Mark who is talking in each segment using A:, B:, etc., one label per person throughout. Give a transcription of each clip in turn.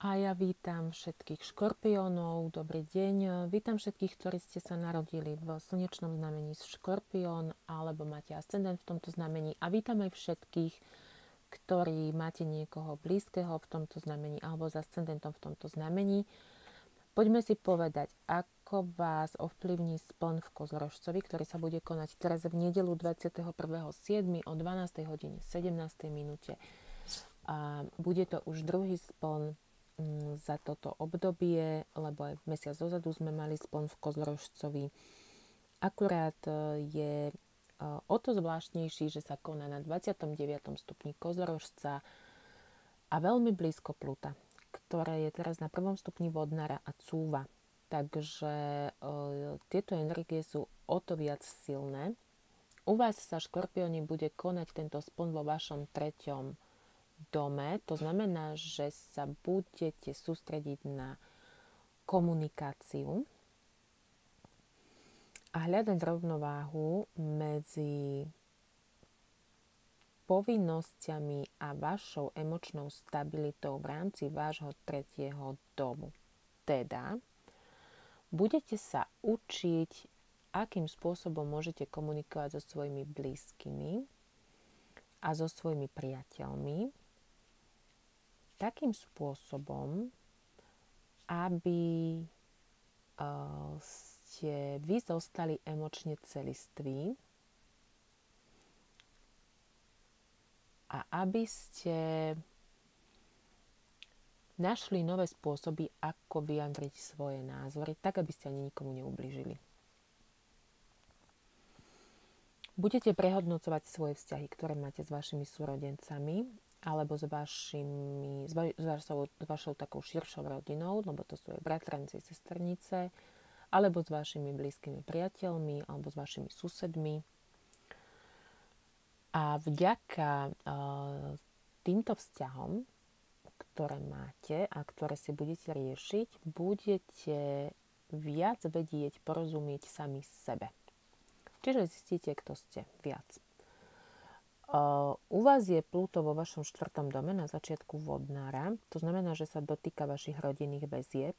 A: A ja vítam všetkých škorpiónov, dobrý deň. Vítam všetkých, ktorí ste sa narodili v slnečnom znamení škorpión alebo máte ascendent v tomto znamení. A vítam aj všetkých, ktorí máte niekoho blízkeho v tomto znamení alebo s ascendentom v tomto znamení. Poďme si povedať, ako vás ovplyvní spln v Kozorožcovi, ktorý sa bude konať teraz v nedeľu 21.7. o 12.17. minúte. A bude to už druhý spln za toto obdobie, lebo aj mesiac dozadu sme mali spln v Kozorožcovi. Akurát je o to zvláštnejší, že sa koná na 29. stupni Kozorožca a veľmi blízko Pluta, ktoré je teraz na 1. stupni Vodnára a cúva. Takže tieto energie sú o to viac silné. U vás sa, škorpióni, bude konať tento spln vo vašom 3. dome. To znamená, že sa budete sústrediť na komunikáciu a hľadať rovnováhu medzi povinnosťami a vašou emočnou stabilitou v rámci vášho 3. domu. Teda budete sa učiť, akým spôsobom môžete komunikovať so svojimi blízkymi a so svojimi priateľmi takým spôsobom, aby ste vy zostali emočne celiství a aby ste našli nové spôsoby, ako vyjadriť svoje názory, tak aby ste ani nikomu neublížili. Budete prehodnocovať svoje vzťahy, ktoré máte s vašimi súrodencami alebo s vašou takou širšou rodinou, lebo to sú aj bratranci, sesternice, alebo s vašimi blízkymi priateľmi, alebo s vašimi susedmi. A vďaka týmto vzťahom, ktoré máte a ktoré si budete riešiť, budete viac vedieť porozumieť sami sebe. Čiže zistíte, kto ste viac. U vás je Pluto vo vašom 4. dome na začiatku Vodnára. To znamená, že sa dotýka vašich rodinných väzieb.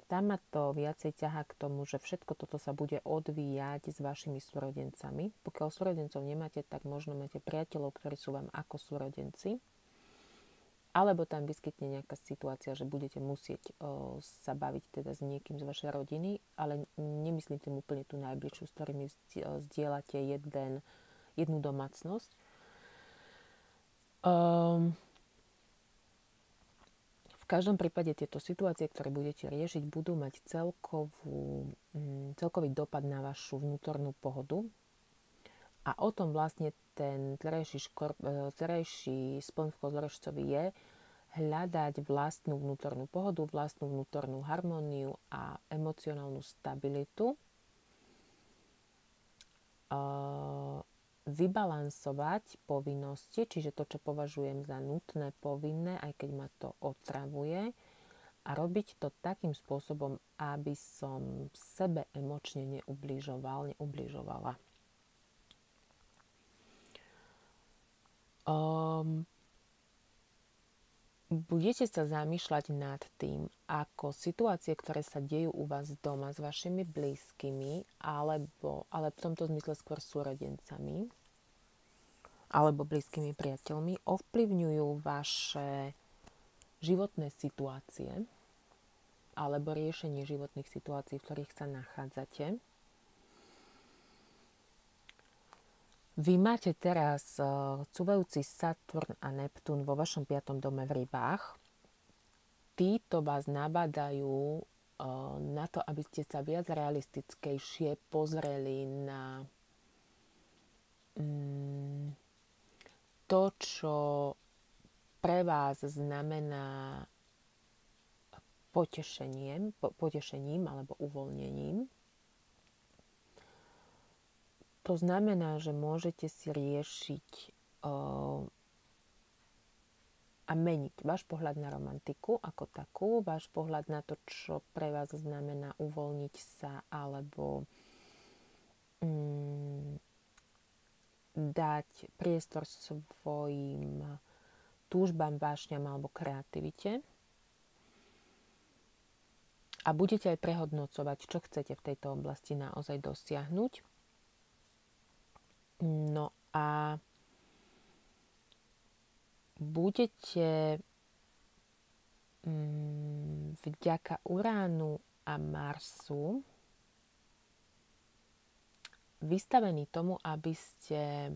A: Tam ma to viacej ťahá k tomu, že všetko toto sa bude odvíjať s vašimi súrodencami. Pokiaľ súrodencov nemáte, tak možno máte priateľov, ktorí sú vám ako súrodenci. Alebo tam vyskytne nejaká situácia, že budete musieť sa baviť teda s niekým z vašej rodiny, ale nemyslím tým úplne tú najbližšiu, s ktorými zdieľate jednu domácnosť. V každom prípade tieto situácie, ktoré budete riešiť, budú mať celkový dopad na vašu vnútornú pohodu. A o tom vlastne ten terajší spln v Kozorožcovi je hľadať vlastnú vnútornú pohodu, vlastnú vnútornú harmóniu a emocionálnu stabilitu. Vybalansovať povinnosti, čiže to, čo považujem za nutné, povinné, aj keď ma to otravuje, a robiť to takým spôsobom, aby som sebe emočne neubližovala. Budete sa zamýšľať nad tým, ako situácie, ktoré sa dejú u vás doma s vašimi blízkymi, ale v tomto zmysle skôr súrodencami alebo blízkymi priateľmi, ovplyvňujú vaše životné situácie alebo riešenie životných situácií, v ktorých sa nachádzate. Vy máte teraz cúvajúci Saturn a Neptún vo vašom 5. dome v Rybách. Títo vás nabádajú na to, aby ste sa viac realistickejšie pozreli na to, čo pre vás znamená potešením alebo uvoľnením. To znamená, že môžete si riešiť a meniť váš pohľad na romantiku ako takú, váš pohľad na to, čo pre vás znamená uvoľniť sa alebo dať priestor svojim túžbám, vášňam alebo kreativite. a budete aj prehodnocovať, čo chcete v tejto oblasti naozaj dosiahnuť. No a budete vďaka Uránu a Marsu vystavení tomu, aby ste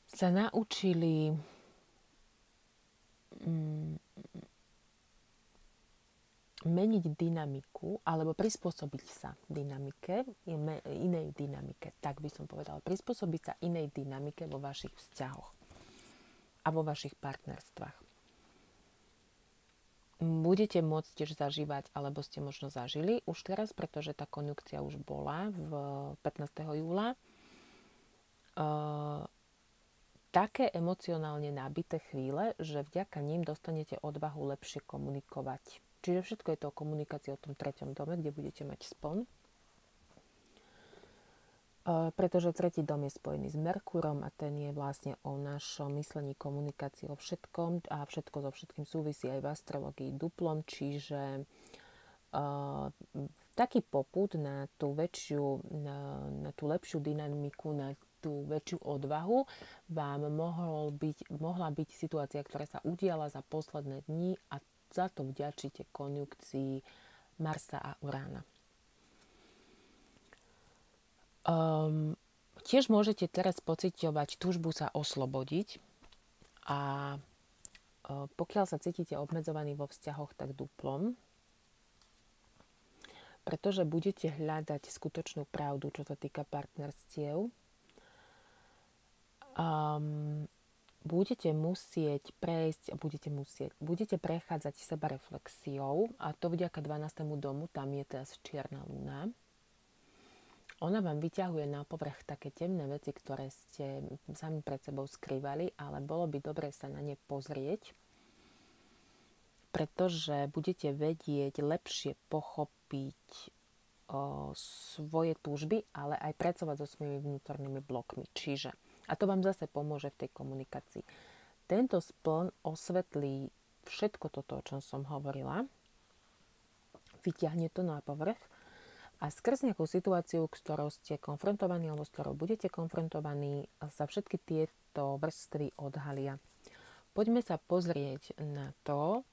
A: sa naučili meniť dynamiku alebo prispôsobiť sa dynamike, inej dynamike, tak by som povedala. Prispôsobiť sa inej dynamike vo vašich vzťahoch a vo vašich partnerstvách. Budete môcť tiež zažívať, alebo ste možno zažili už teraz, pretože tá konjunkcia už bola v 15. júla. Také emocionálne nabité chvíle, že vďaka ním dostanete odvahu lepšie komunikovať. Čiže všetko je to o komunikácii o tom 3. dome, kde budete mať spln. Pretože 3. dom je spojený s Merkúrom a ten je vlastne o našom myslení, komunikácii, o všetkom a všetko so všetkým súvisí aj v astrológii duplom, čiže taký popud na tú lepšiu dynamiku, na tú väčšiu odvahu vám mohla byť situácia, ktorá sa udiala za posledné dni a za to vďačíte konjunkcii Marsa a Urána. Tiež môžete teraz pociťovať túžbu sa oslobodiť a pokiaľ sa cítite obmedzovaní vo vzťahoch, tak duplom, pretože budete hľadať skutočnú pravdu, čo sa týka partnerstiev. Budete musieť prejsť, budete prechádzať sebareflexiou a to vďaka 12. domu, tam je teraz čierna luna. Ona vám vyťahuje na povrch také temné veci, ktoré ste sami pred sebou skrývali, ale bolo by dobre sa na ne pozrieť, pretože budete vedieť lepšie pochopiť svoje túžby, ale aj pracovať so svojimi vnútornými blokmi. A to vám zase pomôže v tej komunikácii. Tento spln osvetlí všetko toto, o čom som hovorila. Vyťahne to na povrch a skrz nejakú situáciu, s ktorou ste konfrontovaní alebo s ktorou budete konfrontovaní, sa všetky tieto vrstvy odhalia. Poďme sa pozrieť na to,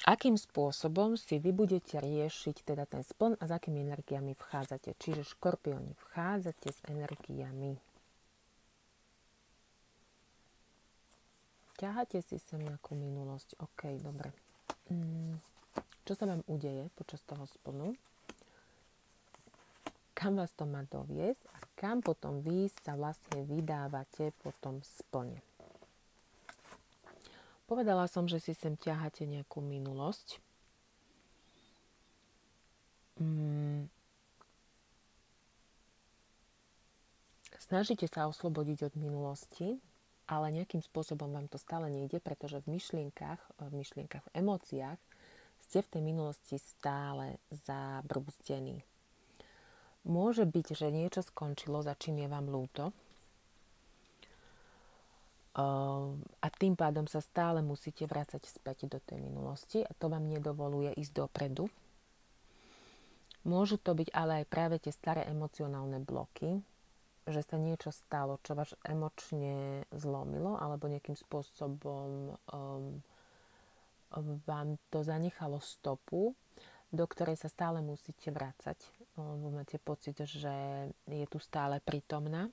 A: akým spôsobom si vy budete riešiť teda ten spln a s akými energiami vchádzate. Čiže škorpióni, vchádzate s energiami. Ťaháte si sem nejakú minulosť. OK, dobre. Čo sa vám udeje počas toho splnu? Kam vás to má doviesť a kam potom vy sa vlastne vydávate po tom splne? Povedala som, že si sem ťaháte nejakú minulosť. Snažíte sa oslobodiť od minulosti, ale nejakým spôsobom vám to stále nejde, pretože v myšlienkach, v emóciách ste v tej minulosti stále zabrúzdení. Môže byť, že niečo skončilo, za čím je vám ľúto, a tým pádom sa stále musíte vrácať späť do tej minulosti a to vám nedovoluje ísť dopredu. Môžu to byť ale aj práve tie staré emocionálne bloky, že sa niečo stalo, čo vás emočne zlomilo alebo nejakým spôsobom vám to zanechalo stopu, do ktorej sa stále musíte vrácať. Máte pocit, že je tu stále prítomná.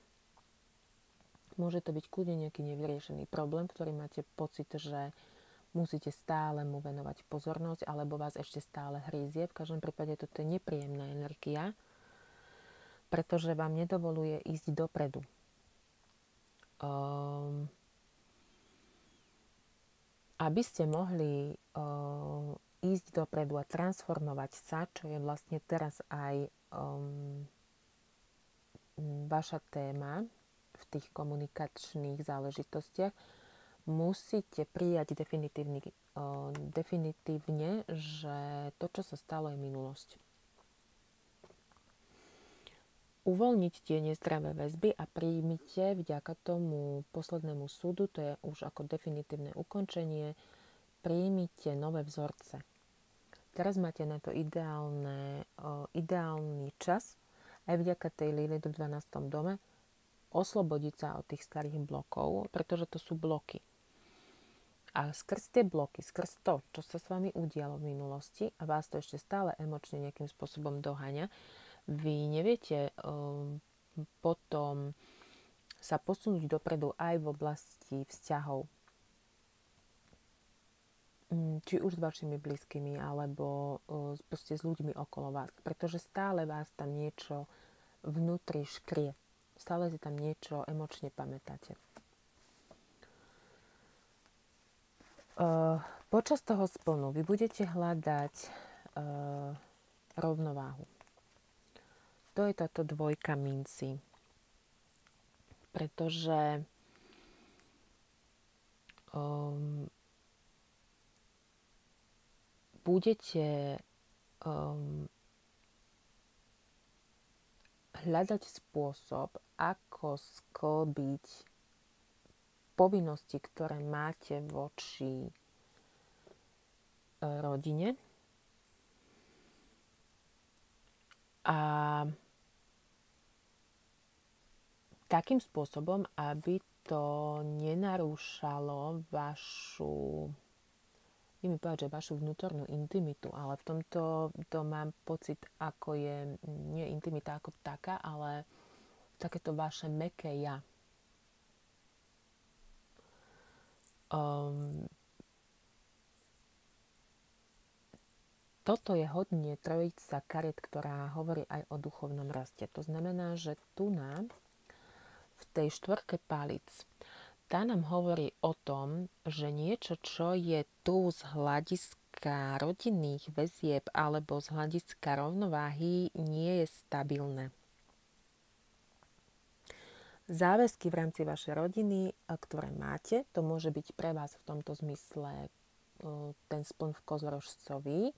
A: Môže to byť kľudne nejaký nevyriešený problém, ktorý máte pocit, že musíte stále mu venovať pozornosť, alebo vás ešte stále hrízie. V každom prípade toto je nepríjemná energia, pretože vám nedovoluje ísť dopredu. Aby ste mohli ísť dopredu a transformovať sa, čo je vlastne teraz aj vaša téma, v tých komunikačných záležitostiach, musíte prijať definitívne, že to, čo sa stalo, je minulosť. uvoľniť tie nezdravé väzby a príjmite vďaka tomu poslednému súdu, to je už ako definitívne ukončenie, príjmite nové vzorce. Teraz máte na to ideálny čas, aj vďaka tej Lilith v 12. dome, oslobodiť sa od tých starých blokov, pretože to sú bloky. A skrz tie bloky, skrz to, čo sa s vami udialo v minulosti a vás to ešte stále emočne nejakým spôsobom doháňa, vy neviete potom sa posunúť dopredu aj v oblasti vzťahov. Či už s vašimi blízkymi, alebo proste s ľuďmi okolo vás. Pretože stále vás tam niečo vnútri škrie. Stále si tam niečo emočne pamätáte. Počas toho splnu vy budete hľadať rovnováhu. To je táto dvojka minci. Pretože budete hľadať spôsob, ako sklbiť povinnosti, ktoré máte voči rodine a takým spôsobom, aby to nenarúšalo vašu vnútornú intimitu, ale v tomto to mám pocit, ako je nie intimita ako taká, ale takéto vaše mäkké ja. Toto je hodne trojica kariet, ktorá hovorí aj o duchovnom raste. To znamená, že tu v tej štvorke palic, tá nám hovorí o tom, že niečo, čo je tu z hľadiska rodinných väzieb alebo z hľadiska rovnováhy, nie je stabilné. Záväzky v rámci vašej rodiny, ktoré máte, to môže byť pre vás v tomto zmysle ten spln v Kozorožcovi.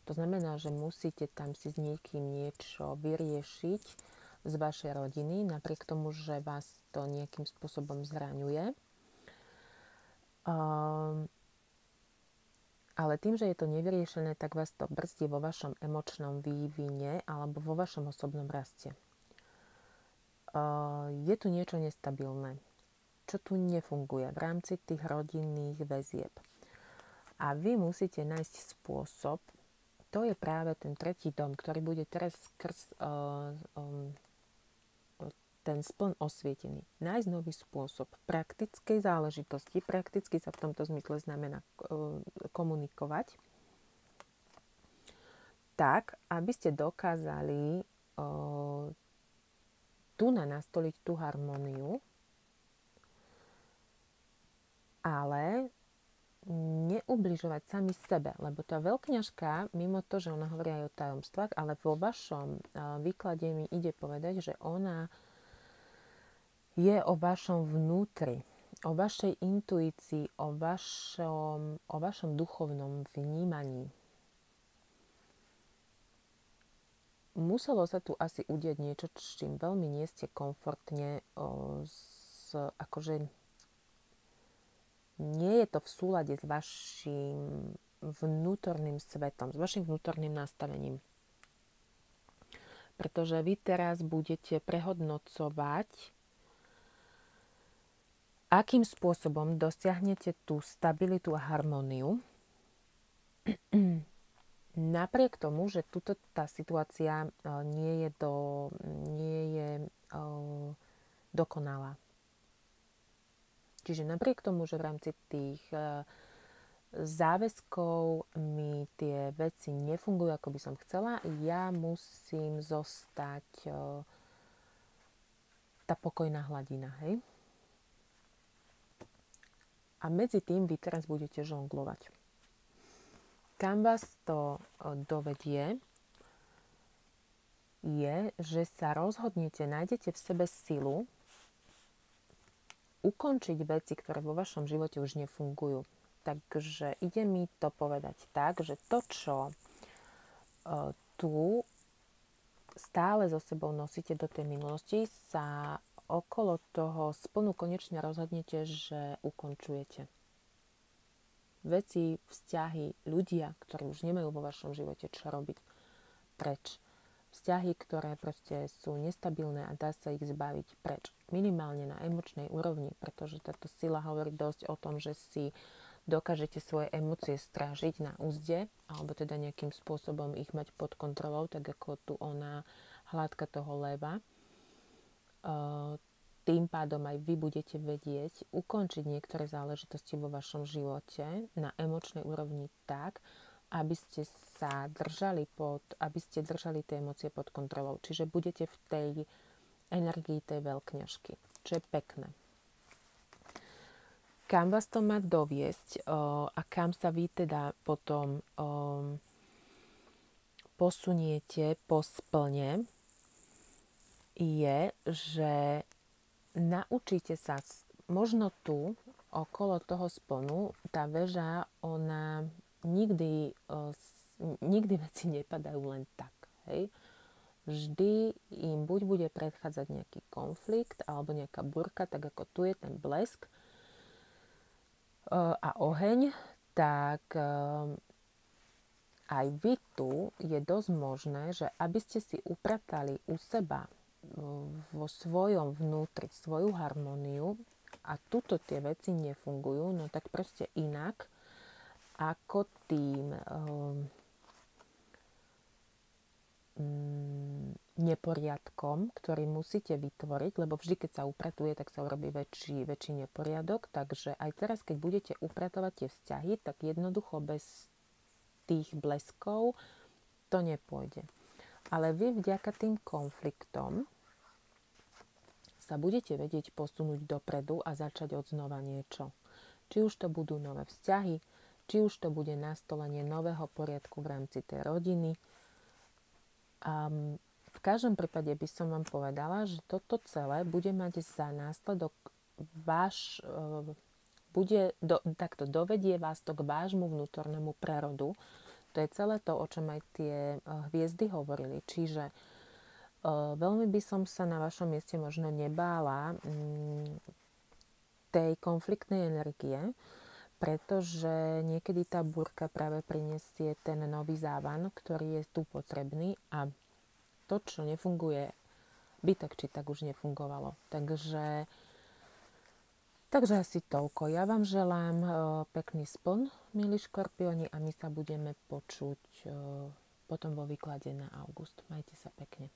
A: To znamená, že musíte tam si s niekým niečo vyriešiť z vašej rodiny, napriek tomu, že vás to nejakým spôsobom zraňuje. Ale tým, že je to nevyriešené, tak vás to brzdí vo vašom emočnom vývine alebo vo vašom osobnom raste. Je tu niečo nestabilné, čo tu nefunguje v rámci tých rodinných väzieb. A vy musíte nájsť spôsob, to je práve ten tretí dom, ktorý bude teraz skrz ten spln osvietený. Nájsť nový spôsob praktickej záležitosti. Prakticky sa v tomto zmysle znamená komunikovať. Tak, aby ste dokázali tu nastoliť tú harmóniu, ale neubližovať sami sebe, lebo tá veľkňažka, mimo to, že ona hovorí aj o tajomstvách, ale vo vašom výklade mi ide povedať, že ona je o vašom vnútri, o vašej intuícii, o vašom duchovnom vnímaní. Muselo sa tu asi udieť niečo, s čím veľmi nie ste komfortne, akože nie je to v súlade s vašim vnútorným svetom, s vašim vnútorným nastavením. Pretože vy teraz budete prehodnocovať, akým spôsobom dosiahnete tú stabilitu a harmóniu. Napriek tomu, že tuto tá situácia nie je dokonalá. Čiže napriek tomu, že v rámci tých záväzkov mi tie veci nefungujú, ako by som chcela, ja musím zostať tá pokojná hladina, hej? A medzi tým vy teraz budete žonglovať. Kam vás to dovedie, je, že sa rozhodnete, nájdete v sebe silu ukončiť veci, ktoré vo vašom živote už nefungujú. Takže ide mi to povedať tak, že to, čo tu stále so sebou nosíte do tej minulosti, sa okolo toho splnu konečne rozhodnete, že ukončujete. Veci, vzťahy, ľudia, ktorí už nemajú vo vašom živote čo robiť, preč. Vzťahy, ktoré proste sú nestabilné a dá sa ich zbaviť preč. Minimálne na emočnej úrovni, pretože táto sila hovorí dosť o tom, že si dokážete svoje emócie strážiť na úzde, alebo teda nejakým spôsobom ich mať pod kontrolou, tak ako tu ona hladka toho leva. Tým pádom aj vy budete vedieť ukončiť niektoré záležitosti vo vašom živote na emočnej úrovni tak, aby ste držali tie emócie pod kontrolou. Čiže budete v tej energii tej veľkňažky, čo je pekné. Kam vás to má doviesť a kam sa vy teda potom posuniete po splne, je, že naučíte sa, možno tu, okolo toho splnu, tá väža, ona nikdy veci nepadajú len tak, hej. Vždy im buď bude predchádzať nejaký konflikt, alebo nejaká burka, tak ako tu je ten blesk a oheň, tak aj vy tu je dosť možné, že aby ste si upratali u seba vo svojom vnútri svoju harmóniu a tuto tie veci nefungujú, no tak proste inak ako tým neporiadkom, ktorý musíte vytvoriť, lebo vždy, keď sa upratuje, tak sa urobí väčší neporiadok, takže aj teraz, keď budete upratovať tie vzťahy, tak jednoducho bez tých bleskov to nepôjde. Ale vy vďaka tým konfliktom sa budete vedieť posunúť dopredu a začať od znova niečo. Či už to budú nové vzťahy, či už to bude nastolenie nového poriadku v rámci tej rodiny. V každom prípade by som vám povedala, že toto celé bude mať za následok takto dovedie vás to k vášmu vnútornému prerodu. To je celé to, o čom aj tie hviezdy hovorili. Čiže veľmi by som sa na vašom mieste možno nebála tej konfliktnej energie, pretože niekedy tá búrka práve prinesie ten nový závan, ktorý je tu potrebný a to, čo nefunguje, by tak či tak už nefungovalo. Takže asi toľko. Ja vám želám pekný spln, milí škorpióni, a my sa budeme počuť potom vo výklade na august. Majte sa pekne.